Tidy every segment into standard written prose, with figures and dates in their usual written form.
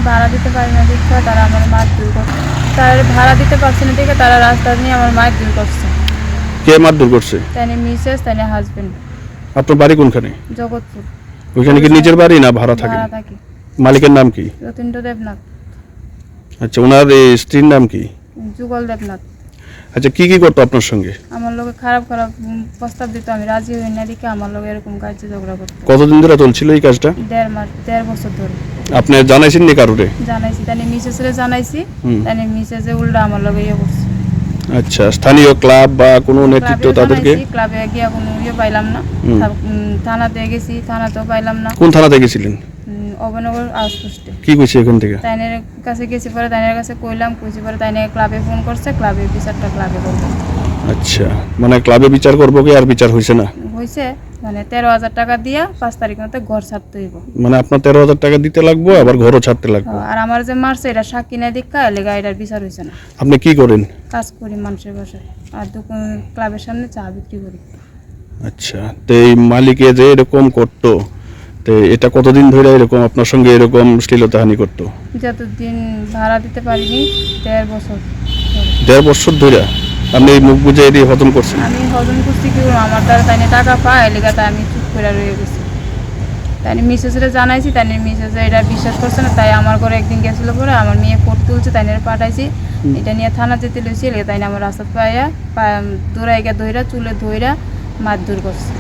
ভাড়া দিতে পারি না দেখে তারা আমার মারধর করছে। তারা ভাড়া দিতে পারছে না দেখে তারা রাস্তা নিয়ে আমার মারধর করছে। কে মারধর করছে? তাই মিসেস তাই হাজবেন্ড। আপনার বাড়ি কোনখানে? জগৎপুর। ওইখানে কি নিজের বাড়ি না ভাড়া থাকে? ভাড়া থাকি। মালিকের নাম কি? যতীন্দ্র দেবনাথ। আচ্ছা, ওনার স্ত্রীর নাম কি? যুগল দেবনাথ। আচ্ছা, কি কি করতো আপনার সঙ্গে? আমার লোকে খারাপ খারাপ প্রস্তাব দিত, আমি রাজি হই না দেখে আমার লোক এরকম কাজে ঝগড়া করতো। কতদিন ধরে চলছিল এই কাজটা? 1.5 বছর ধরে। আপনি জানাইছেন নি কারোরে? জানাইছি, তাই মিসেসরে জানাইছি, তাই মিসেসে উল্টা আমার লোকে ইয়ে করছে। আচ্ছা, স্থানীয় ক্লাব বা কোনো নেতৃত্ব তাদেরকে? ক্লাবে গিয়ে কোনো ইয়ে পাইলাম না। থানাতে গেছি, থানাতেও পাইলাম না। কোন থানাতে গেছিলেন? অবনগর আউটপোস্টে। কি কইছে এখান থেকে? তাইনের কাছে গেছি, পরে তাইনের কাছে কইছি, পরে তাইনে ক্লাবে ফোন করছে, ক্লাবে বিচারটা ক্লাবে করবে। আচ্ছা, মানে ক্লাবে বিচার করবো কি? আর বিচার হয়েছে না? হয়েছে, মানে 13,000 টাকা দিয়া 5 তারিখ মতো ঘর ছাড়তে হইব। মানে আপনার 13,000 টাকা দিতে লাগবে, আবার ঘরও ছাড়তে লাগবে। আর আমার যে মারছে এটা সাক্ষী না দীক্ষা এলাকা, এটার বিচার হয়েছে না। আপনি কি করেন? কাজ করি মানুষের বাসায়, আর দোকান ক্লাবের সামনে চা বিক্রি করি। আচ্ছা, তো এই মালিকে যে এরকম করতো, তো এটা কতদিন ধরে এরকম আপনার সঙ্গে এরকম শ্লীলতাহানি করতো? যতদিন ভাড়া দিতে পারিনি, 1.5 বছর ধরে। 1.5 বছর ধরে আপনি এই মুখ বুঝে এটি হজম করছেন? আমি হজম করছি কি করবো, আমার দ্বারা তাই টাকা পায় এলাকা, তাই আমি চুপ করে রয়ে গেছি। তাই মিসেসরে জানাইছি, তাই মিসেসে এটা বিশ্বাস করছে না। তাই আমার ঘরে একদিন গেছিলো, পরে আমার মেয়ে ফোট তুলছে, তাই পাঠাইছি। এটা নিয়ে থানা যেতে লইছি, এলাকা তাই আমার রাস্তা পাইয়া দৌড়াই গিয়ে ধইরা চুলে ধইরা মারধর করছে।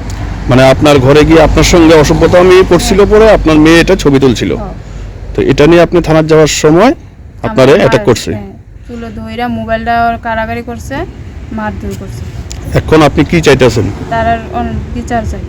মানে আপনার ঘরে গিয়ে আপনার সঙ্গে অসভ্যতা আমি করছিল, পরে আপনার মেয়ে এটা ছবি তুলছিল, তো এটা নিয়ে আপনি থানার যাওয়ার সময় আপনারে অ্যাটাক করছে? চুলে ধইরা মোবাইলটা কারাগারি করছে, মারধর করছে। এখন আপনি কি চাইতেছেন? তার বিচার চাই।